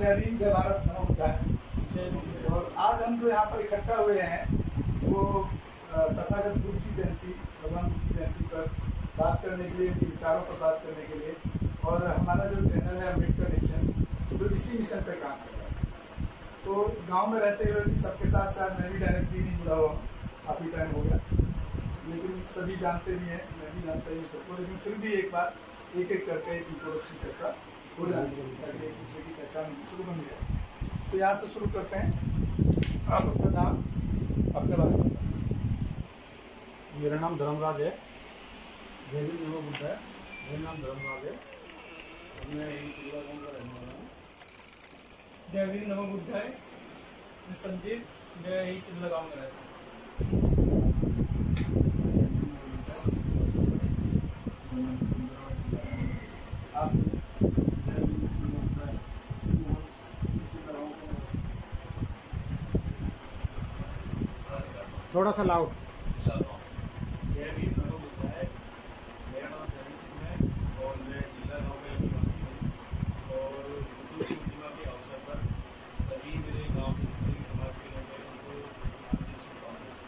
जय भीम, जय भारत, नमो बुद्धाय। और आज हम जो यहाँ पर इकट्ठा हुए हैं वो तथागत बुद्ध की जयंती, भगवान बुद्ध की जयंती पर बात करने के लिए, उनके विचारों पर बात करने के लिए। और हमारा जो चैनल है अम्बेडकर नेशन, जो इसी मिशन पर काम कर रहा है। तो गांव में रहते हुए भी सबके साथ साथ मैं भी डायरेक्टली नहीं जुड़ा हुआ, काफ़ी टाइम हो गया, लेकिन सभी जानते भी हैं, मैं भी जानता हूँ सबको। लेकिन फिर भी एक बार एक एक करके एक इंट्रोडक्शन सबका हो जाना चाहिए ताकि एक दूसरे की पहचान शुरू बन जाए। तो यहाँ से शुरू करते हैं। आप अपना नाम, अपने बारे में बताएं। मेरा नाम धर्मराज है। जय भीम, नमो बुद्धाय। मेरा नाम धर्मराज है, मैं चिल्ला गाँव का रहने वाला हूँ। जय भीम, नमो बुद्धाय। मैं संजीत, मैं यही चिल्ला गाँव में रहता हूँ। थोड़ा सा लाउड। जय भीम, नमो बुद्धाय। मेरा नाम जयंत सिंह है और मैं चिल्ला गाँव का निवासी हूँ। और बुद्ध पूर्णिमा के अवसर पर सभी मेरे गाँव के जितने भी समाज के लोग हैं उनको हार्दिक शुभकामनाएं।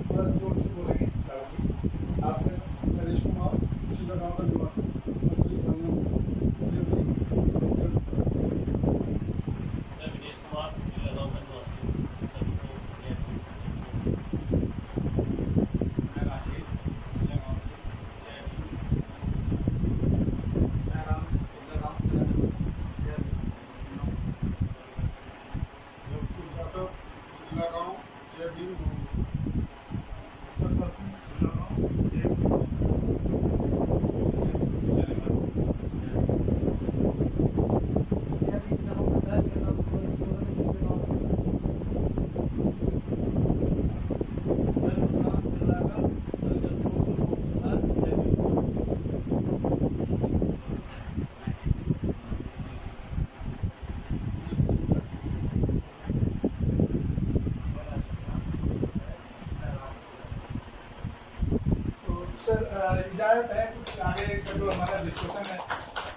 थोड़ा जोर से बोलेंगे। आपसे नरेश कुमार, चिल्ला गाँव का निवासी। इजाज़त है कुछ आगे का जो हमारा डिस्कशन है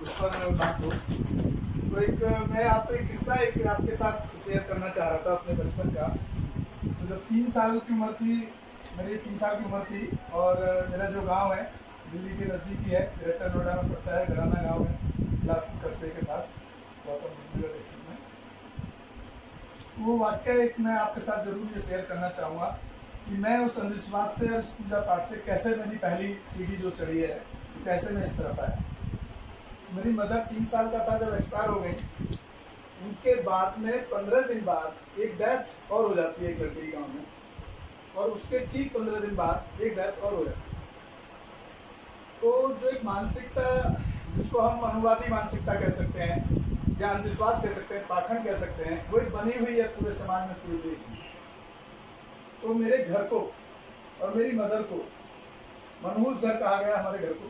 उस पर बात हो। तो एक मैं आपको एक किस्सा एक आपके साथ शेयर करना चाह रहा था अपने बचपन का। तो जब 3 साल की उम्र थी, मेरी 3 साल की उम्र थी, और मेरा जो गांव है दिल्ली के नज़दीकी है, ग्रेटर नोएडा में पड़ता है, गड़ाना गाँव है, बिलासपुर कस्बे के पास, गौतम बुद्ध नगर डिस्ट्रिक्ट में। वो वाक़या एक मैं आपके साथ जरूर ये शेयर करना चाहूँगा कि मैं उस अंधविश्वास से और इस पूजा पाठ से कैसे मेरी पहली सीढ़ी जो चढ़ी है, कैसे मैं इस तरफ आया। मेरी मदर 3 साल का था जब एक्सपायर हो गई। उनके बाद में 15 दिन बाद एक डेथ और हो जाती है एक लड़के गाँव में, और उसके ठीक 15 दिन बाद एक डेथ और हो जाती है। तो जो एक मानसिकता, जिसको हम अनुवादी मानसिकता कह सकते हैं या अंधविश्वास कह सकते हैं, पाखंड कह सकते हैं, वो एक बनी हुई है पूरे समाज में, पूरे देश में। तो मेरे घर को और मेरी मदर को मनहूस घर कहा गया, हमारे घर को,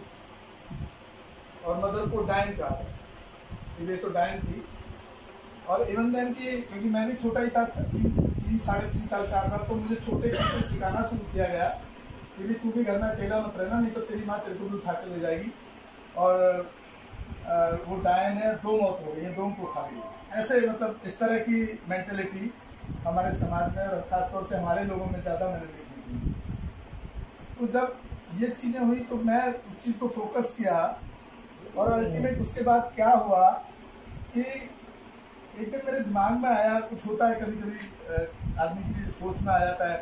और मदर को डायन कहा गया। ये तो डायन थी। और इवन देन की, क्योंकि मैं भी छोटा ही था, 3 साढ़े 3 साल 4 साल, तो मुझे छोटे से सिखाना शुरू किया गया कि भी तू भी घर में अकेला मत रहना, नहीं तो तेरी माँ तेरे को भी उठा के ले जाएगी। और वो डायन है, 2 मौत हो गई है, 2 को खा गई। ऐसे मतलब इस तरह की मेंटेलिटी हमारे समाज में और खासतौर से हमारे लोगों में ज़्यादा मैंने देखी थी। तो जब ये चीज़ें हुई तो मैं उस चीज़ को फोकस किया, और अल्टीमेट उसके बाद क्या हुआ कि एक दिन मेरे दिमाग में आया, कुछ होता है कभी कभी आदमी की सोच में आ जाता है,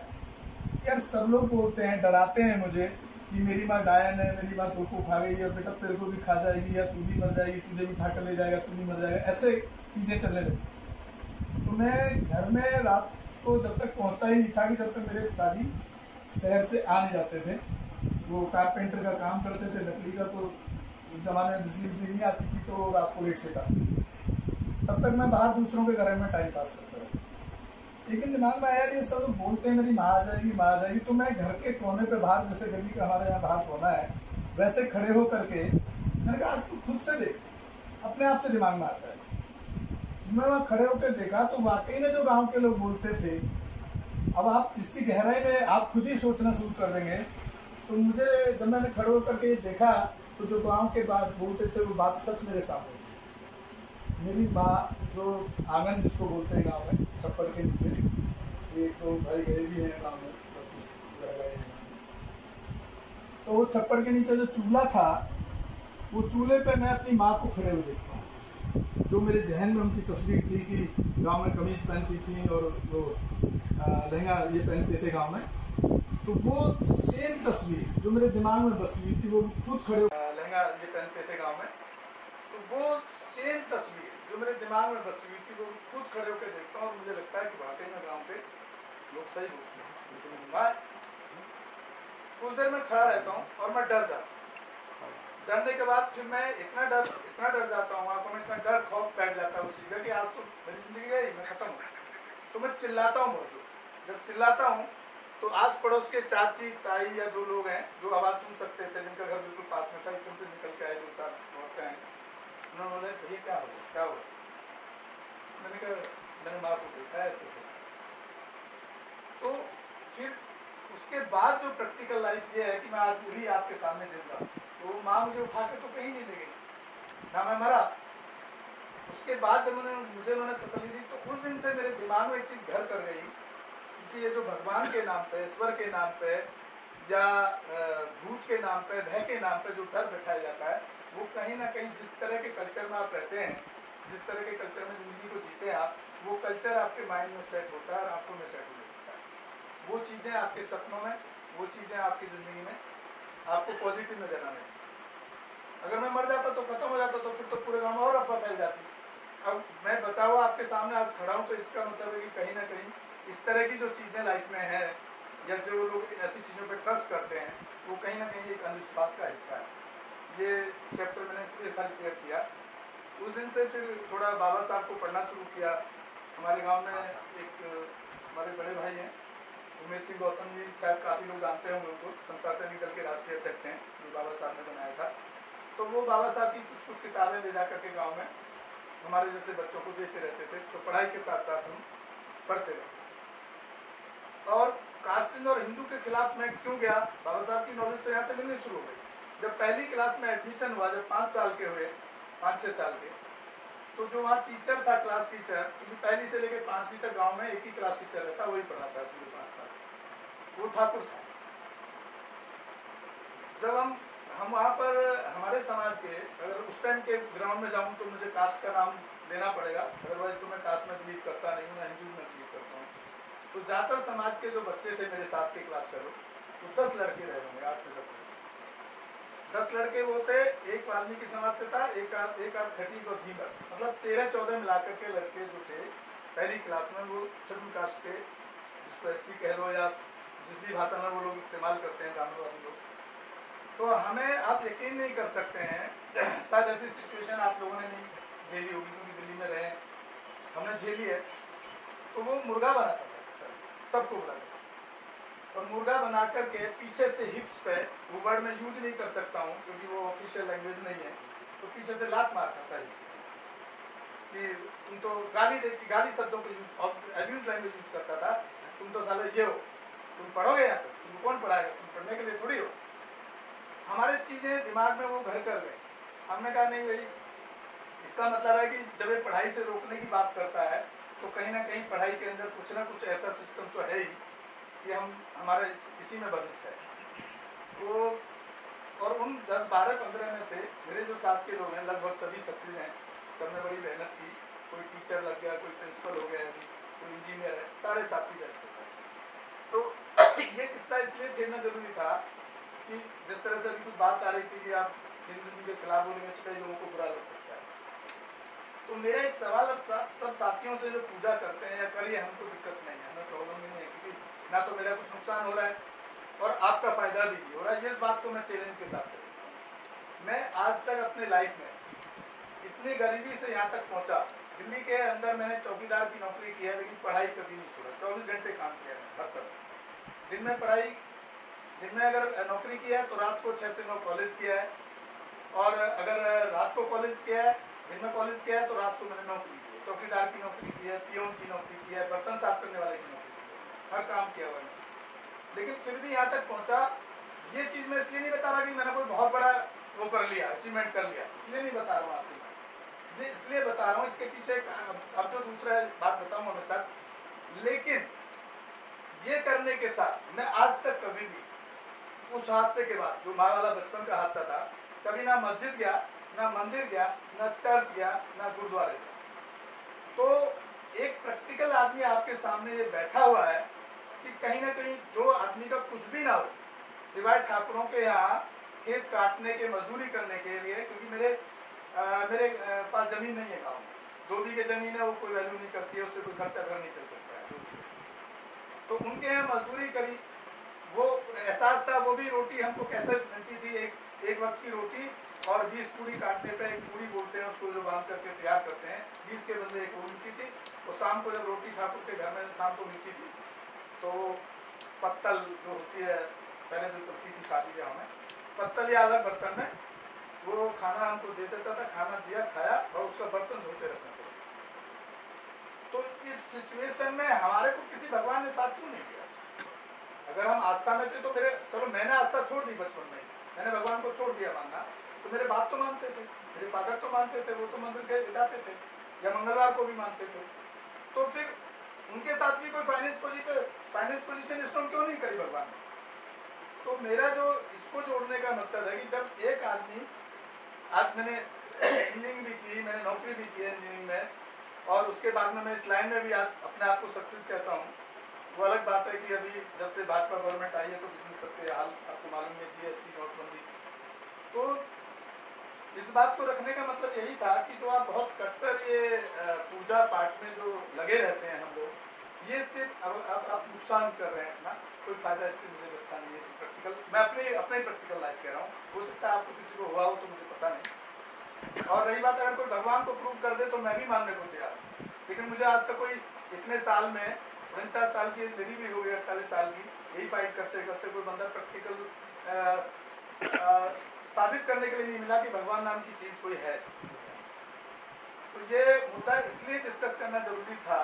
यार सब लोग बोलते हैं, डराते हैं मुझे कि मेरी माँ डायन है, मेरी माँ तो को खा गई है, बेटा तेरे को भी खा जाएगी, या तू भी मर जाएगी, तुझे भी उठा कर ले जाएगा, तू भी मर जाएगा, ऐसे चीज़ें चलने लगी। तो मैं घर में रात को जब तक पहुंचता ही नहीं था कि जब तक मेरे पिताजी शहर से आ नहीं जाते थे। वो कारपेंटर का काम करते थे, लकड़ी का, तो उस जमाने में बिजली नहीं आती थी, तो रात को लेट से था। तब तक मैं बाहर दूसरों के घर में टाइम पास करता रहा। लेकिन दिमाग में आया, ये सब लोग बोलते हैं मेरी माँ आ जाएगी, माँ आ जाएगी। तो मैं घर के कोने पे बाहर, जैसे गली का हमारे यहाँ बाहर कोना है, वैसे खड़े हो करके मैंने कहा आज तू खुद से देख, अपने आप से दिमाग में आता है। मैं वहाँ खड़े होकर देखा तो वाकई में जो गांव के लोग बोलते थे अब आप इसकी गहराई में आप खुद ही सोचना शुरू कर देंगे। तो मुझे जब मैंने खड़े होकर के देखा तो जो गांव के बात बोलते थे वो बात सच मेरे सामने थी। मेरी माँ जो आंगन जिसको बोलते हैं गांव में, छप्पर के नीचे, एक तो भाई गए भी हैं गाँव में, तो वो छप्पर के नीचे जो चूल्हा था, वो चूल्हे पे मैं अपनी माँ को खड़े हुए देखता हूँ। जो मेरे जहन में उनकी तस्वीर थी कि गांव में कमीज पहनती थी और वो लहंगा ये पहनते थे गांव में, तो वो सेम तस्वीर जो मेरे दिमाग में बसी हुई थी, वो खुद खड़े लहंगा ये पहनते थे गांव में, तो वो सेम तस्वीर जो मेरे दिमाग में बसी हुई थी, वो खुद खड़े होकर देखता हूँ और मुझे लगता है कि वाकई में गाँव पे लोग सही बोलते हैं। लेकिन मैं कुछ देर में खड़ा रहता हूँ और मैं डर जाता हूँ। डरने के बाद फिर मैं इतना डर जाता हूँ, आंखों में इतना डर खौफ बैठ जाता है उस चीज़ का कि आज तो मेरी जिंदगी गई, मैं खत्म हूँ। तो मैं चिल्लाता हूँ बहुत जोर। जब चिल्लाता हूँ तो आस पड़ोस के चाची ताई या जो लोग हैं जो आवाज़ सुन सकते थे, जिनका घर बिल्कुल पास में था, एकदम से निकल के आए, दो चार औरतें हैं। उन्होंने बोले भैया क्या हुआ? मैंने कहा मैंने माँ को देखा है ऐसे। तो फिर उसके बाद जो प्रैक्टिकल लाइफ ये है कि मैं आज भी आपके सामने जिंदा हूँ। तो माँ मुझे उठा के तो कहीं नहीं ले गई, ना मैं मरा। उसके बाद जब मुझे उन्होंने तसल्ली दी, तो उस दिन से मेरे दिमाग में एक चीज़ घर कर गई कि ये जो भगवान के नाम पे, ईश्वर के नाम पे या भूत के नाम पे, भय के नाम पे जो डर बैठाया जाता है, वो कहीं ना कहीं जिस तरह के कल्चर में आप रहते हैं, जिस तरह के कल्चर में ज़िंदगी को जीते हैं आप, वो कल्चर आपके माइंड में सेट होता है और आंखों में सेट होता है। वो चीज़ें आपके सपनों में, वो चीज़ें आपकी ज़िंदगी में आपको पॉजिटिव नजर आने। अगर मैं मर जाता तो खत्म हो जाता, तो फिर तो पूरे गाँव में और अफवाह फैल जाती। अब मैं बचा हुआ आपके सामने आज खड़ा हूँ, तो इसका मतलब है कि कहीं ना कहीं इस तरह की जो चीज़ें लाइफ में है या जो लोग ऐसी चीज़ों पे ट्रस्ट करते हैं, वो कहीं ना कहीं एक अंधविश्वास का हिस्सा है। ये चैप्टर मैंने इसलिए खाली शेयर किया। उस दिन से फिर थोड़ा बाबा साहब को पढ़ना शुरू किया। हमारे गाँव में एक हमारे बड़े भाई हैं उमेश सिंह गौतम जी, शायद काफ़ी लोग जानते हैं उनको, समता सैनिक दल के राष्ट्रीय अध्यक्ष हैं, जो बाबा साहब ने बनाया था। तो वो बाबा साहब की कुछ कुछ किताबें ले जा करके गाँव में हमारे जैसे बच्चों को देते रहते थे, तो पढ़ाई के साथ साथ हम पढ़ते रहे। और कास्टिंग और हिंदू के खिलाफ मैं क्यों गया, बाबा साहब की नॉलेज तो यहाँ से मिलनी शुरू हो गई। जब पहली क्लास में एडमिशन हुआ, जब 5 साल के हुए, 5-6 साल के, तो जो वहाँ टीचर था, क्लास टीचर, क्योंकि पहली से लेकर 5वीं तक गांव में एक ही क्लास टीचर रहता, वही पढ़ाता पूरे 5 साल, वो ठाकुर था। जब हम वहाँ पर हमारे समाज के, अगर उस टाइम के ग्राउंड में जाऊँ तो मुझे कास्ट का नाम लेना पड़ेगा, अदरवाइज तो मैं कास्ट में बिलीव करता नहीं हूँ, मैं हिंदूज में बिलीव करता हूँ। तो जाटर समाज के जो बच्चे थे मेरे साथ के क्लास फेलो, तो 10 लड़के रहे होंगे, 8 से 10 लड़के। 10 लड़के वो थे, एक वाल्मीकि समाज से था, एक आध खटीक और धीमर, मतलब 13-14 मिलाकर के लड़के जो थे पहली क्लास में, वो शेड्यूल कास्ट के, जिसको SC कह लो या जिस भी भाषा में वो लोग इस्तेमाल करते हैं ब्राह्मणवादी लोग। तो हमें आप यकीन नहीं कर सकते हैं, शायद ऐसी सिचुएशन आप लोगों ने नहीं झेली होगी क्योंकि दिल्ली में रहे, हमने झेली है। तो वो मुर्गा बनाता था, सबको बुलाता, और मुर्गा बना करके पीछे से हिप्स पे, वो वर्ड मैं यूज नहीं कर सकता हूँ क्योंकि वो ऑफिशियल लैंग्वेज नहीं है, तो पीछे से लात मारता था कि तुम तो गाली शब्दों को यूज, एब्यूज लैंग्वेज यूज करता था, तुम तो साले ये हो, तुम पढ़ोगे यहाँ पर, तुम कौन पढ़ाएगा, तुम पढ़ने के लिए थोड़ी हो। हमारे चीज़ें दिमाग में वो घर कर गए। हमने कहा नहीं भाई, इसका मतलब है कि जब ये पढ़ाई से रोकने की बात करता है, तो कहीं ना कहीं पढ़ाई के अंदर कुछ ना कुछ ऐसा सिस्टम तो है ही कि हमारा इसी में भविष्य है। तो और उन 10, 12, 15 में से मेरे जो साथ के लोग हैं लगभग सभी सक्सेस हैं, सबने बड़ी मेहनत की, कोई टीचर लग गया, कोई प्रिंसिपल हो गया, कोई इंजीनियर है, सारे साथी रह सकते। तो ये किस्सा इसलिए छेड़ना जरूरी था कि जिस तरह से अभी कुछ बात आ रही थी कि आप हिंदुज़म के खिलाफ बोलेंगे तो कई लोगों को बुरा लग सकता है। तो मेरा एक सवाल अब सब साथियों से जो पूजा करते हैं या करिए, हमको दिक्कत नहीं है, हमें प्रॉब्लम नहीं है, क्योंकि ना तो मेरा कुछ नुकसान हो रहा है और आपका फायदा भी नहीं हो रहा है। ये बात तो मैं चैलेंज के साथ कह सकता हूँ। मैं आज तक अपने लाइफ में इतनी गरीबी से यहाँ तक पहुँचा। दिल्ली के अंदर मैंने चौकीदार की नौकरी की है, लेकिन पढ़ाई कभी नहीं छोड़ा, 24 घंटे काम किया है हर समय। दिन में पढ़ाई, दिन में अगर नौकरी किया है तो रात को 6 से 9 कॉलेज किया है, और अगर रात को कॉलेज किया है, दिन में कॉलेज किया है, तो रात को मैंने नौकरी की है, चौकीदार की नौकरी की है, पियोन की नौकरी की है, बर्तन साफ करने वाले की नौकरी की है। हर काम किया हुआ है, लेकिन फिर भी यहाँ तक पहुँचा। ये चीज़ मैं इसलिए नहीं बता रहा कि मैंने कोई बहुत बड़ा वो कर लिया, अचीवमेंट कर लिया, इसलिए नहीं बता रहा हूँ आपको। ये इसलिए बता रहा हूँ, इसके पीछे अब जो दूसरा बात बताऊँगा मैं सर, लेकिन ये करने के साथ मैं आज तक कभी भी उस हादसे के बाद, जो माँ वाला बचपन का हादसा था, कभी ना मस्जिद गया, ना मंदिर गया, ना चर्च गया, ना गुरुद्वारे गया। तो एक प्रैक्टिकल आदमी आपके सामने ये बैठा हुआ है कि कहीं ना कहीं जो आदमी का कुछ भी ना हो, सिवाय ठाकुरों के यहाँ खेत काटने के, मजदूरी करने के लिए, क्योंकि मेरे पास ज़मीन नहीं है गाँव में, 2 बीघे ज़मीन है, वो कोई वैल्यू नहीं करती है, उससे कोई खर्चा घर नहीं चल सकता है। तो उनके यहाँ मजदूरी करी, वो एहसास था, वो भी रोटी हमको कैसे मिलती थी, एक वक्त की रोटी और 20 पूड़ी काटने पे, एक पूड़ी बोलते हैं उसको, जो बांध करके तैयार करते हैं, 20 के बदले एक वो मिलती थी। और शाम को जब रोटी ठाकुर के घर में शाम को मिलती थी, तो पत्तल जो होती है, पहले जो चलती थी शादी ब्याह में, पत्तल या अलग बर्तन में वो खाना हमको दे देता था, खाना दिया, खाया, और उसका बर्तन धोते रखना पड़ा। तो इस सिचुएशन में हमारे को किसी भगवान ने साथ क्यों नहीं किया? अगर हम आस्था में थे तो चलो मैंने आस्था छोड़ दी बचपन में, मैंने भगवान को छोड़ दिया मानना, तो मेरे बाप तो मानते थे, मेरे फादर तो मानते थे, वो तो मंदिर गए जाते थे, या मंगलवार को भी मानते थे। तो फिर उनके साथ भी कोई फाइनेंस पोजीशन स्टोन क्यों नहीं करी भगवान ने? तो मेरा जो इसको जोड़ने का मकसद है कि जब एक आदमी, आज मैंने इंजीनियरिंग भी की, मैंने नौकरी भी की है इंजीनियरिंग में, और उसके बाद में मैं इस लाइन में भी आज अपने आप को सक्सेस कहता हूँ। वो अलग बात है कि अभी जब से भाजपा गवर्नमेंट आई है तो बिजनेस सबके हाल आपको मालूम है, GST, नोटबंदी। तो इस बात को रखने का मतलब यही था कि जो आप बहुत कट्टर ये पूजा पाठ में जो लगे रहते हैं हम लोग, ये सिर्फ अब आप नुकसान कर रहे हैं ना, कोई फायदा इससे मुझे लगता नहीं है। प्रैक्टिकल मैं अपने प्रैक्टिकल लाइफ कह रहा हूँ, हो सकता है आपको किसी को हुआ हो तो मुझे पता नहीं। और रही बात अगर कोई भगवान को प्रूव कर दे तो मैं भी मानने को तैयार हूँ, लेकिन मुझे आज तक कोई इतने साल में 49 साल की मेरी भी हो गई, 48 साल की, यही फाइट करते करते कोई बंदा प्रैक्टिकल साबित करने के लिए नहीं मिला कि भगवान नाम की चीज़ कोई है। तो ये मुद्दा इसलिए डिस्कस करना जरूरी था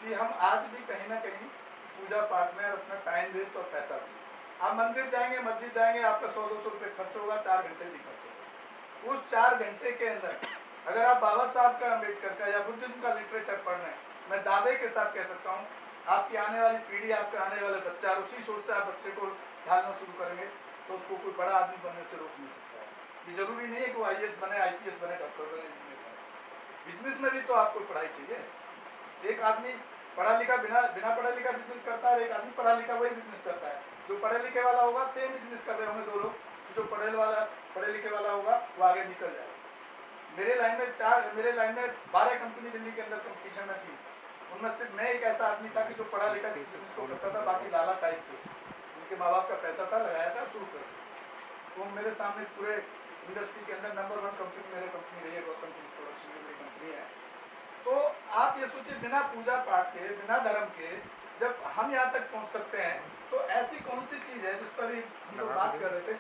कि हम आज भी कहीं ना कहीं पूजा पाठ में अपना टाइम वेस्ट और पैसा वेस्ट, आप मंदिर जाएंगे, मस्जिद जाएंगे, आपका 100-200 रुपये खर्च होगा, 4 घंटे भी खर्च होगा। उस 4 घंटे के अंदर अगर आप बाबा साहब का, अम्बेडकर का, या बुद्धिज्म का लिटरेचर पढ़ रहे हैं, मैं दावे के साथ कह सकता हूँ आपकी आने वाली पीढ़ी, आपका आने वाला बच्चा, उसी सोच से आप बच्चे को ढालना शुरू करेंगे तो उसको कोई बड़ा आदमी बनने से रोक नहीं सकता है। ये जरूरी नहीं है कि वो IAS बने, IPS बने, डॉक्टर बने, इंजीनियर बने। बिजनेस में भी तो आपको पढ़ाई चाहिए। एक आदमी पढ़ा लिखा बिना पढ़ा लिखा बिजनेस करता है, एक आदमी पढ़ा लिखा वही बिजनेस करता है। जो पढ़े लिखे वाला होगा सेम बिजनेस कर रहे होंगे 2 लोग, जो पढ़े लिखे वाला होगा वो आगे निकल जाएगा। मेरे लाइन में 12 कंपनी दिल्ली के अंदर कंपटीशन में थी, उनमें सिर्फ मैं एक ऐसा आदमी था कि जो पढ़ा लिखा बिजनेस को करता था, बाकी लाला टाइप थे, उनके माँ बाप का पैसा था, लगाया था, शुरू कर दिया। तो मेरे सामने पूरे इंडस्ट्री के अंदर नंबर 1 कंपनी मेरी कंपनी रही है, गौतम फिल्म प्रोडक्शन की मेरी कंपनी है। तो आप ये सोचिए, बिना पूजा पाठ के, बिना धर्म के जब हम यहाँ तक पहुँच सकते हैं, तो ऐसी कौन सी चीज़ है जिस पर भी हम लोग बात कर रहे थे,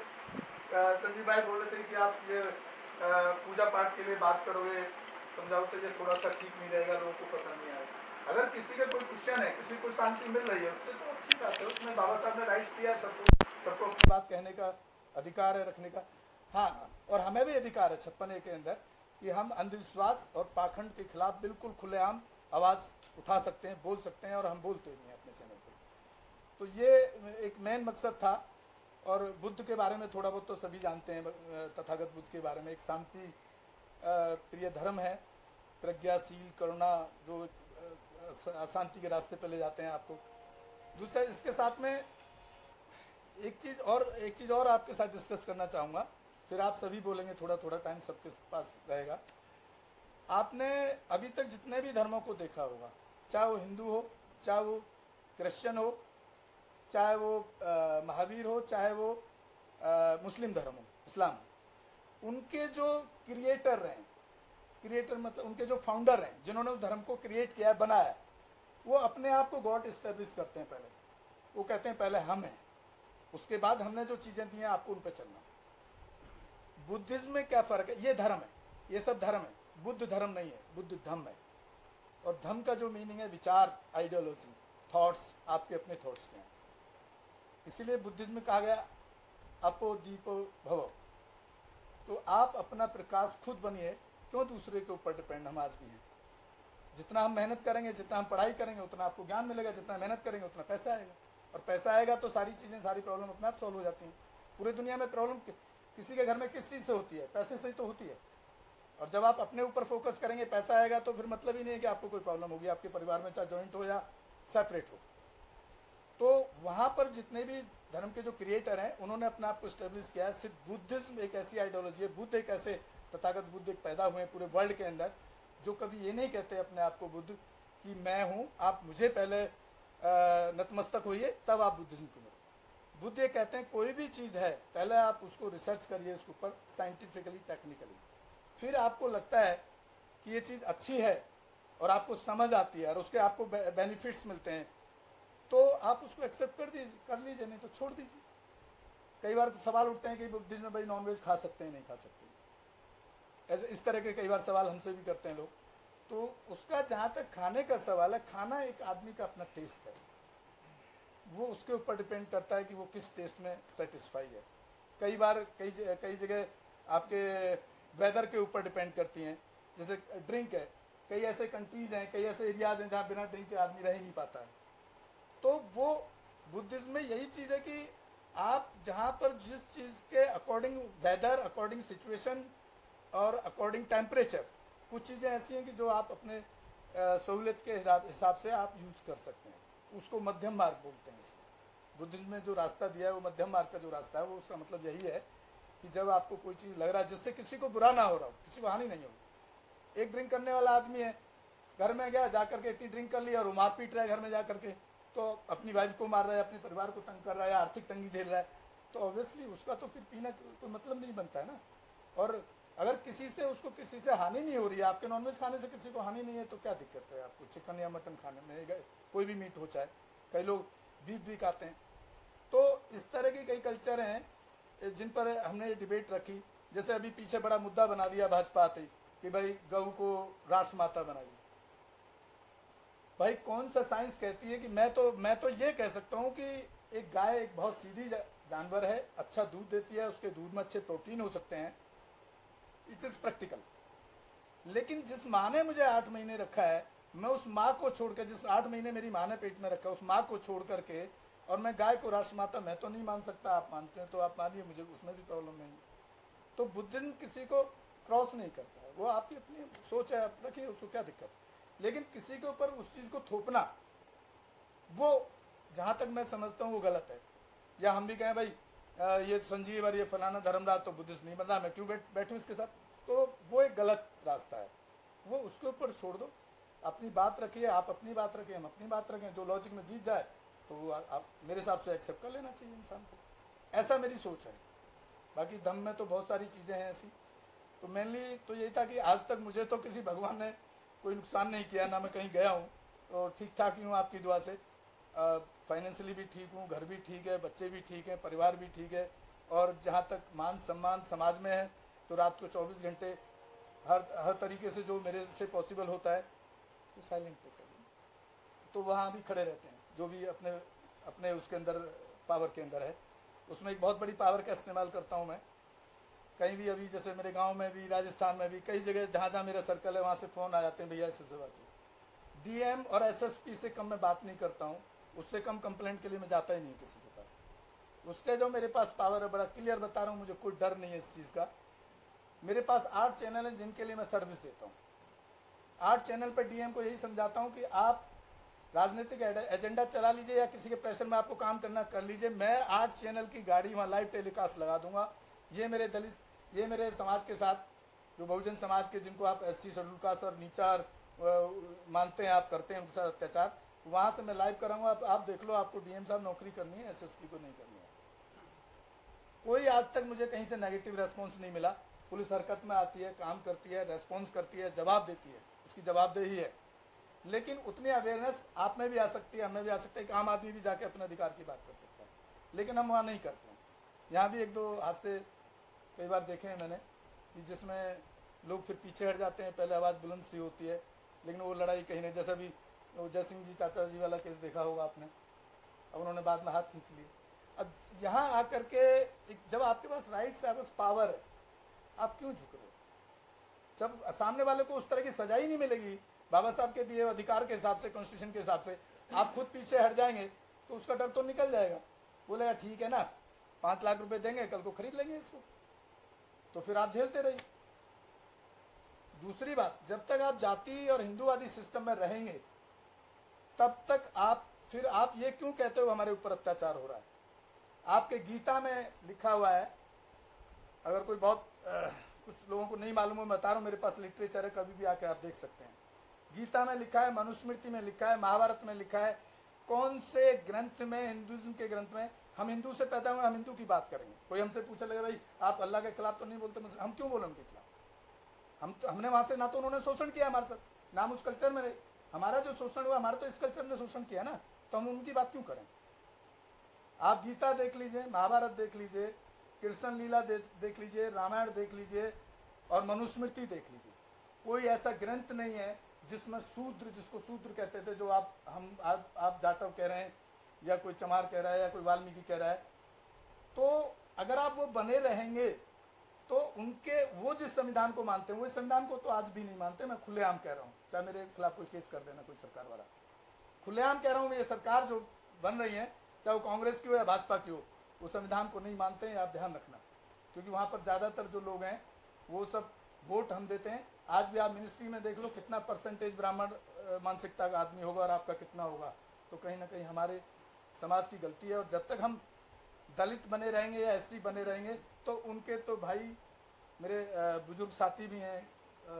संजीव भाई बोल रहे थे कि आप ये पूजा पाठ के लिए बात करोगे, समझाओ तो ये थोड़ा सा ठीक नहीं रहेगा, लोगों को पसंद नहीं आएगा। अगर किसी का कोई क्वेश्चन है, किसी को शांति मिल रही है, उससे तो अच्छी बात है, उसमें बाबा साहब ने राइट्स दिया, सबको अपनी बात कहने का अधिकार है, रखने का। हाँ, और हमें भी अधिकार है 56A के अंदर कि हम अंधविश्वास और पाखंड के खिलाफ बिल्कुल खुलेआम आवाज़ उठा सकते हैं, बोल सकते हैं, और हम बोलते भी हैं अपने चैनल पर। तो ये एक मेन मकसद था। और बुद्ध के बारे में थोड़ा बहुत तो सभी जानते हैं, तथागत बुद्ध के बारे में, एक शांति प्रिय धर्म है, प्रज्ञाशील, करुणा, जो शांति के रास्ते पर ले जाते हैं आपको। दूसरा, इसके साथ में एक चीज़ और आपके साथ डिस्कस करना चाहूँगा, फिर आप सभी बोलेंगे, थोड़ा थोड़ा टाइम सबके पास रहेगा। आपने अभी तक जितने भी धर्मों को देखा होगा, चाहे वो हिंदू हो, चाहे वो क्रिश्चियन हो, चाहे वो महावीर हो, चाहे वो मुस्लिम धर्म हो, इस्लाम, उनके जो क्रिएटर हैं, क्रिएटर मतलब उनके जो फाउंडर हैं, जिन्होंने उस धर्म को क्रिएट किया, बनाया, वो अपने आप को गॉड इस्टेब्लिश करते हैं। पहले वो कहते हैं पहले हम हैं, उसके बाद हमने जो चीज़ें दी हैं आपको उन पर चलना। बुद्धिज्म में क्या फ़र्क है? ये धर्म है, ये सब धर्म है, बुद्ध धर्म नहीं है, बुद्ध धम्म है। और धम्म का जो मीनिंग है विचार, आइडियोलॉजी, थॉट्स आपके अपने थॉट्स के हैं। इसीलिए बुद्धिज्म में कहा गया अपो दीपो भवो। तो आप अपना प्रकाश खुद बनिए, क्यों दूसरे के ऊपर डिपेंड हम आज भी हैं। जितना हम मेहनत करेंगे, जितना हम पढ़ाई करेंगे, उतना आपको ज्ञान मिलेगा, जितना मेहनत करेंगे उतना पैसा आएगा, और पैसा आएगा तो सारी चीज़ें, सारी प्रॉब्लम अपने आप सॉल्व हो जाती हैं। पूरी दुनिया में प्रॉब्लम किसी के घर में किस चीज़ से होती है? पैसे से ही तो होती है। और जब आप अपने ऊपर फोकस करेंगे, पैसा आएगा, तो फिर मतलब ही नहीं है कि आपको कोई प्रॉब्लम होगी आपके परिवार में, चाहे जॉइंट हो या सेपरेट हो। तो वहाँ पर जितने भी धर्म के जो क्रिएटर हैं, उन्होंने अपने आप को स्टेब्लिश किया है। सिर्फ बुद्धिज्म एक ऐसी आइडियोलॉजी है, बुद्ध एक ऐसे तथागत बुद्ध एक पैदा हुए पूरे वर्ल्ड के अंदर, जो कभी ये नहीं कहते अपने आप को बुद्ध कि मैं हूँ, आप मुझे पहले नतमस्तक होइए तब आप बुद्धिज्म को मिलो। बुद्ध ये कहते हैं कोई भी चीज़ है, पहले आप उसको रिसर्च करिए, उसके ऊपर साइंटिफिकली, टेक्निकली, फिर आपको लगता है कि ये चीज़ अच्छी है और आपको समझ आती है और उसके आपको बेनिफिट्स मिलते हैं, तो आप उसको एक्सेप्ट कर लीजिए, नहीं तो छोड़ दीजिए। कई बार सवाल उठते हैं कि बुद्धिज्म में भाई नॉनवेज खा सकते हैं, नहीं खा सकते, ऐसे इस तरह के कई बार सवाल हमसे भी करते हैं लोग। तो उसका जहाँ तक खाने का सवाल है, खाना एक आदमी का अपना टेस्ट है, वो उसके ऊपर डिपेंड करता है कि वो किस टेस्ट में सेटिस्फाई है। कई बार कई जगह आपके वेदर के ऊपर डिपेंड करती हैं, जैसे ड्रिंक है, कई ऐसे कंट्रीज हैं, कई ऐसे एरियाज हैं जहाँ बिना ड्रिंक के आदमी रह ही नहीं पाता है। तो वो बुद्धिज्म में यही चीज़ है कि आप जहाँ पर जिस चीज़ के अकॉर्डिंग वेदर, अकॉर्डिंग सिचुएशन और अकॉर्डिंग टेम्परेचर, कुछ चीज़ें ऐसी हैं कि जो आप अपने सहूलियत के हिसाब से आप यूज़ कर सकते हैं, उसको मध्यम मार्ग बोलते हैं। इसको बुद्धिज्म में जो रास्ता दिया है वो मध्यम मार्ग का जो रास्ता है, वो उसका मतलब यही है कि जब आपको कोई चीज़ लग रहा है जिससे किसी को बुरा ना हो रहा हो, किसी को हानि नहीं हो। एक ड्रिंक करने वाला आदमी है, घर में गया, जा करके इतनी ड्रिंक कर ली और वो मार पीट रहा है घर में जा करके, तो अपनी वाइफ को मार रहा है, अपने परिवार को तंग कर रहा है, आर्थिक तंगी झेल रहा है, तो ऑब्वियसली उसका तो फिर पीना कोई मतलब नहीं बनता है ना। और अगर किसी से हानि नहीं हो रही है, आपके नॉनवेज खाने से किसी को हानि नहीं है, तो क्या दिक्कत है आपको चिकन या मटन खाने में? कोई भी मीट हो, चाहे कई लोग बीफ भी खाते हैं। तो इस तरह की कई कल्चर हैं जिन पर हमने डिबेट रखी। जैसे अभी पीछे बड़ा मुद्दा बना दिया भाजपा आते कि भाई गऊ को राष्ट्र माता बनाइए। भाई कौन सा साइंस कहती है कि मैं तो ये कह सकता हूँ कि एक गाय एक बहुत सीधी जानवर है, अच्छा दूध देती है, उसके दूध में अच्छे प्रोटीन हो सकते हैं, इट इज प्रैक्टिकल। लेकिन जिस माँ ने मुझे 8 महीने रखा है, मैं उस माँ को छोड़कर, जिस 8 महीने मेरी माँ ने पेट में रखा, उस माँ को छोड़ करके और मैं गाय को राष्ट्रमाता मैं तो नहीं मान सकता। आप मानते हैं तो आप मानिए, मुझे उसमें भी प्रॉब्लम नहीं। तो बुद्धिज्म किसी को क्रॉस नहीं करता है, वो आपकी अपनी सोच है, आप रखिए, उसको क्या दिक्कत। लेकिन किसी के ऊपर उस चीज़ को थोपना, वो जहाँ तक मैं समझता हूँ वो गलत है। या हम भी कहें भाई ये संजीव और ये फलाना धर्मराज तो बुद्धिस्ट नहीं बन रहा, मैं क्यों बैठूँ इसके साथ, तो वो एक गलत रास्ता है। वो उसके ऊपर छोड़ दो, अपनी बात रखिए, आप अपनी बात रखें, हम अपनी बात रखें, जो लॉजिक में जीत जाए तो आप मेरे हिसाब से एक्सेप्ट कर लेना चाहिए इंसान को। ऐसा मेरी सोच है। बाकी धम्म में तो बहुत सारी चीज़ें हैं ऐसी। तो मेनली तो यही था कि आज तक मुझे तो किसी भगवान ने कोई नुकसान नहीं किया, ना मैं कहीं गया हूँ, तो ठीक ठाक ही हूँ आपकी दुआ से। फाइनेंशियली भी ठीक हूँ, घर भी ठीक है, बच्चे भी ठीक हैं, परिवार भी ठीक है। और जहाँ तक मान सम्मान समाज में है, तो रात को 24 घंटे हर तरीके से जो मेरे से पॉसिबल होता है तो साइलेंट पे करिए, तो वहाँ भी खड़े रहते हैं। जो भी अपने उसके अंदर पावर के अंदर है, उसमें एक बहुत बड़ी पावर का इस्तेमाल करता हूँ मैं। कहीं भी अभी जैसे मेरे गांव में भी, राजस्थान में भी, कई जगह जहाँ जहाँ मेरा सर्कल है वहाँ से फ़ोन आ जाते हैं, भैया ऐसे बात हो। डीएम और एसएसपी से कम मैं बात नहीं करता हूँ, उससे कम कंप्लेंट के लिए मैं जाता ही नहीं किसी के पास। उसके जो मेरे पास पावर है, बड़ा क्लियर बता रहा हूँ, मुझे कोई डर नहीं है इस चीज़ का। मेरे पास 8 चैनल हैं जिनके लिए मैं सर्विस देता हूँ। 8 चैनल पर डीएम को यही समझाता हूँ कि आप राजनीतिक एजेंडा चला लीजिए या किसी के प्रेशर में आपको काम करना कर लीजिए, मैं 8 चैनल की गाड़ी वहाँ लाइव टेलीकास्ट लगा दूंगा। ये मेरे दलित, ये मेरे समाज के साथ, जो बहुजन समाज के, जिनको आप SC शेड्यूल कास्ट और नीचार मानते हैं, आप करते हैं उनके साथ अत्याचार, वहाँ से मैं लाइव कराऊंगा। आप देख लो, आपको डीएम साहब नौकरी करनी है, SSP को नहीं करनी है। कोई आज तक मुझे कहीं से नेगेटिव रेस्पॉन्स नहीं मिला। पुलिस हरकत में आती है, काम करती है, रेस्पॉन्स करती है, जवाब देती है, उसकी जवाबदेही है। लेकिन उतनी अवेयरनेस आप में भी आ सकती है, हमें भी आ सकता है कि आम आदमी भी जाके अपने अधिकार की बात कर सकता है, लेकिन हम वहाँ नहीं करते हैं। यहाँ भी 1-2 हादसे कई बार देखे हैं मैंने कि जिसमें लोग फिर पीछे हट जाते हैं, पहले आवाज़ बुलंद सी होती है, लेकिन वो लड़ाई कहीं नहीं। जैसे अभी वो जय सिंह जी चाचा जी वाला केस देखा होगा आपने। अब उन्होंने बाद में हाथ खींच लिए। अब यहाँ आकर के जब आपके पास राइट्स है, आपके पास पावर है, आप क्यों झुक रहे हो? जब सामने वाले को उस तरह की सजा ही नहीं मिलेगी बाबा साहब के दिए अधिकार के हिसाब से, कॉन्स्टिट्यूशन के हिसाब से, आप खुद पीछे हट जाएंगे तो उसका डर तो निकल जाएगा। बोलेगा ठीक है ना, 5 लाख रुपए देंगे, कल को खरीद लेंगे इसको, तो फिर आप झेलते रहिए। दूसरी बात, जब तक आप जाति और हिंदूवादी सिस्टम में रहेंगे तब तक आप ये क्यों कहते हो हमारे ऊपर अत्याचार हो रहा है? आपके गीता में लिखा हुआ है, अगर कोई बहुत कुछ लोगों को नहीं मालूम है, मैं बता रहा हूँ, मेरे पास लिटरेचर है, कभी भी आके आप देख सकते हैं। गीता में लिखा है, मनुस्मृति में लिखा है, महाभारत में लिखा है, कौन से ग्रंथ में, हिंदुइज्म के ग्रंथ में, हम हिंदू से पैदा हुए, हम हिंदू की बात करेंगे। कोई हमसे पूछे लगे भाई आप अल्लाह के खिलाफ तो नहीं बोलते, हम क्यों बोले उनके खिलाफ? हमने वहां से ना तो उन्होंने शोषण किया हमारे साथ, ना हम उस कल्चर में रहे। हमारा जो शोषण हुआ, हमारा तो इस कल्चर ने शोषण किया ना, तो हम उनकी बात क्यों करें? आप गीता देख लीजिए, महाभारत देख लीजिए, कृष्ण लीला देख लीजिए, रामायण देख लीजिए और मनुस्मृति देख लीजिए। कोई ऐसा ग्रंथ नहीं है जिसमें शूद्र, जिसको शूद्र कहते थे, जो आप जाटव कह रहे हैं या कोई चमार कह रहा है या कोई वाल्मीकि कह रहा है, तो अगर आप वो बने रहेंगे तो उनके वो जिस संविधान को मानते हैं वो इस संविधान को तो आज भी नहीं मानते। मैं खुलेआम कह रहा हूँ, चाहे मेरे खिलाफ कोई केस कर देना कोई सरकार वाला, खुलेआम कह रहा हूँ, ये सरकार जो बन रही है, चाहे वो कांग्रेस की हो या भाजपा की हो, वो संविधान को नहीं मानते हैं, आप ध्यान रखना। क्योंकि वहाँ पर ज़्यादातर जो लोग हैं वो सब वोट हम देते हैं। आज भी आप मिनिस्ट्री में देख लो कितना परसेंटेज ब्राह्मण मानसिकता का आदमी होगा और आपका कितना होगा, तो कहीं ना कहीं हमारे समाज की गलती है। और जब तक हम दलित बने रहेंगे या एससी बने रहेंगे तो उनके तो भाई मेरे बुजुर्ग साथी भी हैं,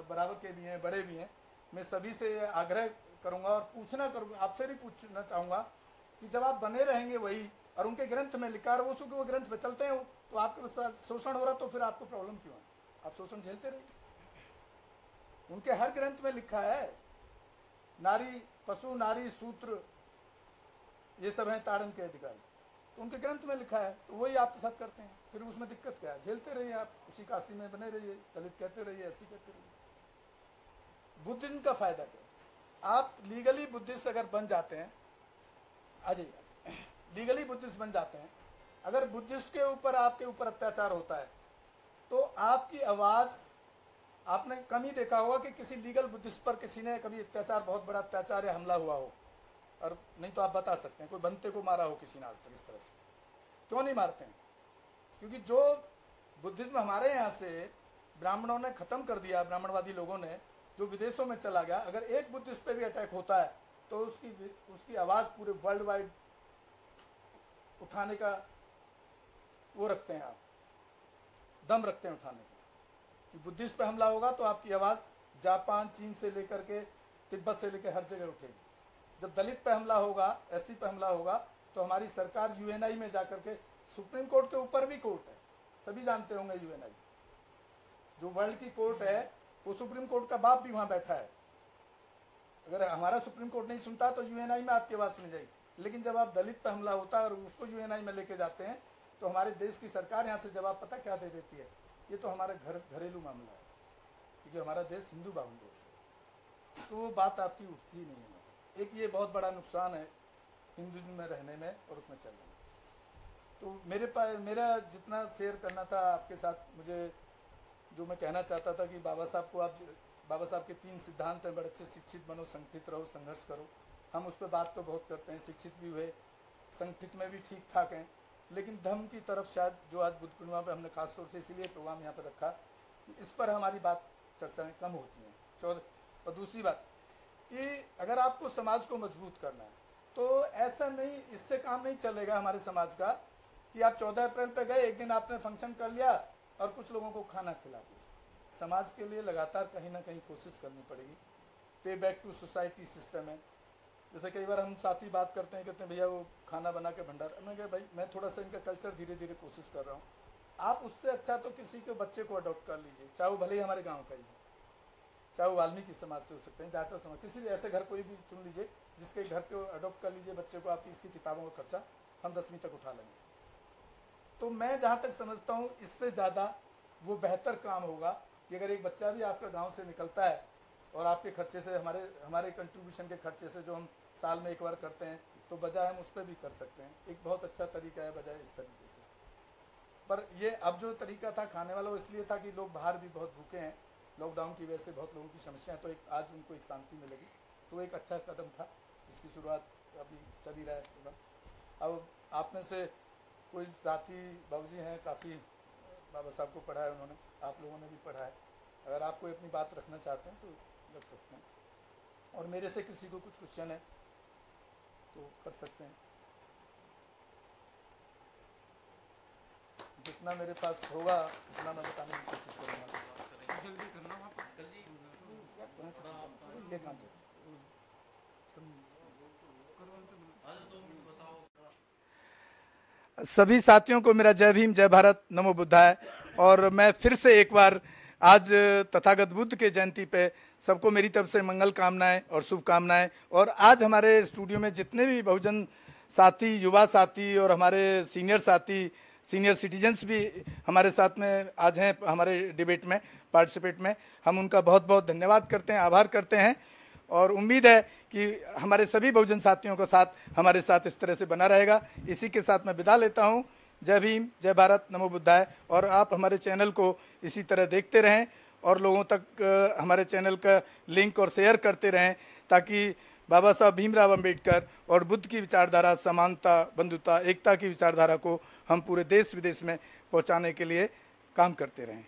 बराबर के भी हैं, बड़े भी हैं। मैं सभी से आग्रह करूंगा और पूछना करूंगा, आपसे भी पूछना चाहूँगा कि जब आप बने रहेंगे वही और उनके ग्रंथ में लिखा है, वो ग्रंथ पे चलते हैं, तो आपके साथ शोषण हो रहा, तो फिर आपको प्रॉब्लम क्यों है? आप शोषण झेलते रहिए। उनके हर ग्रंथ में लिखा है, नारी, पशु, नारी, सूत्र, ये सब हैं ताड़न के अधिकारी, तो उनके ग्रंथ में लिखा है, तो वही आपके साथ करते हैं। फिर उसमें दिक्कत क्या है? झेलते रहिए, आप उसी काशी में बने रहिए, दलित कहते रहिए, ऐसी कहते रहिए। बुद्धिज्म का फायदा क्या? आप लीगली बुद्धिस्ट अगर बन जाते हैं, आ जाइए, लीगली बुद्धिस्ट बन जाते हैं, अगर बुद्धिस्ट के ऊपर आपके ऊपर अत्याचार होता है तो आपकी आवाज़, आपने कम ही देखा होगा कि किसी लीगल बुद्धिस्ट पर किसी ने कभी अत्याचार, बहुत बड़ा अत्याचार या हमला हुआ हो, और नहीं तो आप बता सकते हैं कोई बनते को मारा हो किसी ने आज तक इस तरह से। क्यों नहीं मारते हैं? क्योंकि जो बुद्धिज्म हमारे यहाँ से ब्राह्मणों ने खत्म कर दिया, ब्राह्मणवादी लोगों ने, जो विदेशों में चला गया, अगर एक बुद्धिस्ट पे भी अटैक होता है तो उसकी आवाज़ पूरे वर्ल्ड वाइड उठाने का वो रखते हैं, आप दम रखते हैं उठाने का। कि बुद्धिस्ट पे हमला होगा तो आपकी आवाज़ जापान, चीन से लेकर के तिब्बत से लेकर हर जगह उठेगी। जब दलित पे हमला होगा, एससी पे हमला होगा, तो हमारी सरकार यूएनआई में जाकर के, सुप्रीम कोर्ट के ऊपर भी कोर्ट है, सभी जानते होंगे, यूएनआई जो वर्ल्ड की कोर्ट है, वो सुप्रीम कोर्ट का बाप भी वहाँ बैठा है। अगर हमारा सुप्रीम कोर्ट नहीं सुनता तो यूएनआई में आपकी आवाज़ सुनी जाएगी। लेकिन जब आप दलित पे हमला होता है और उसको यूएनआई में लेके जाते हैं, तो हमारे देश की सरकार यहाँ से जवाब पता क्या दे देती है? ये तो हमारा घरेलू मामला है, क्योंकि हमारा देश हिंदू बाहुल देश है, तो वो बात आपकी उठती ही नहीं है। एक ये बहुत बड़ा नुकसान है हिंदुइज्म में रहने में और उसमें चलने में। तो मेरा जितना शेयर करना था आपके साथ, मुझे जो मैं कहना चाहता था कि बाबा साहब के 3 सिद्धांत हैं, बड़े अच्छे, शिक्षित बनो, संगठित रहो, संघर्ष करो। हम उस पर बात तो बहुत करते हैं, शिक्षित भी हुए, संगठित में भी ठीक ठाक हैं, लेकिन धर्म की तरफ शायद, जो आज बुद्ध पूर्णिमा पर हमने खासतौर से इसीलिए प्रोग्राम यहाँ पर रखा, इस पर हमारी बात चर्चाएँ कम होती हैं। और दूसरी बात कि अगर आपको समाज को मजबूत करना है तो ऐसा नहीं, इससे काम नहीं चलेगा हमारे समाज का कि आप 14 अप्रैल पे गए, एक दिन आपने फंक्शन कर लिया और कुछ लोगों को खाना खिला दिया। समाज के लिए लगातार कहीं ना कहीं कोशिश करनी पड़ेगी। पे बैक टू सोसाइटी सिस्टम है। जैसे कई बार हम साथी बात करते हैं, कहते हैं भैया वो खाना बना के भंडार, मैं कहा भाई मैं थोड़ा सा इनका कल्चर धीरे धीरे कोशिश कर रहा हूँ, आप उससे अच्छा तो किसी के बच्चे को अडॉप्ट कर लीजिए, चाहे वो भले ही हमारे गाँव का ही हो, चाहे वो वाल्मीकि समाज से हो सकते हैं, जाटव समाज, किसी भी ऐसे घर कोई भी चुन लीजिए जिसके घर को अडॉप्ट कर लीजिए बच्चे को, आपकी इसकी किताबों का खर्चा हम 10वीं तक उठा लेंगे। तो मैं जहाँ तक समझता हूँ इससे ज़्यादा वो बेहतर काम होगा कि अगर एक बच्चा भी आपका गांव से निकलता है और आपके खर्चे से हमारे कंट्रीब्यूशन के खर्चे से जो हम साल में एक बार करते हैं, तो बजाय हम उस पर भी कर सकते हैं। एक बहुत अच्छा तरीका है बजाय इस तरीके से। पर ये अब जो तरीका था खाने वाला, वो इसलिए था कि लोग बाहर भी बहुत भूखे हैं, लॉकडाउन की वजह से बहुत लोगों की समस्या है, तो एक आज उनको एक शांति मिलेगी, तो एक अच्छा कदम था। इसकी शुरुआत अभी चल ही रहा है पूरा। अब आप में से कोई साथी बाबूजी हैं, काफ़ी बाबा साहब को पढ़ा है उन्होंने, आप लोगों ने भी पढ़ा है। अगर आप कोई अपनी बात रखना चाहते हैं तो रख सकते हैं, और मेरे से किसी को कुछ क्वेश्चन है तो कर सकते हैं। जितना मेरे पास होगा उतना मैं बताने की कोशिश करूँगा। जल्दी करना आप, जल्दी ये काम सभी साथियों को मेरा जय भीम, जय भारत, नमो बुद्धाय। और मैं फिर से एक बार आज तथागत बुद्ध के जयंती पे सबको मेरी तरफ से मंगल कामनाएं और शुभकामनाएं। और आज हमारे स्टूडियो में जितने भी बहुजन साथी, युवा साथी और हमारे सीनियर साथी, सीनियर सिटीजन्स भी हमारे साथ में आज हैं हमारे डिबेट में पार्टिसिपेट में, हम उनका बहुत बहुत धन्यवाद करते हैं, आभार करते हैं। और उम्मीद है कि हमारे सभी बहुजन साथियों का साथ हमारे साथ इस तरह से बना रहेगा। इसी के साथ मैं विदा लेता हूँ। जय भीम, जय भारत, नमो बुद्धाय। और आप हमारे चैनल को इसी तरह देखते रहें और लोगों तक हमारे चैनल का लिंक और शेयर करते रहें, ताकि बाबा साहब भीमराव अंबेडकर और बुद्ध की विचारधारा, समानता, बंधुता, एकता की विचारधारा को हम पूरे देश विदेश में पहुंचाने के लिए काम करते रहें।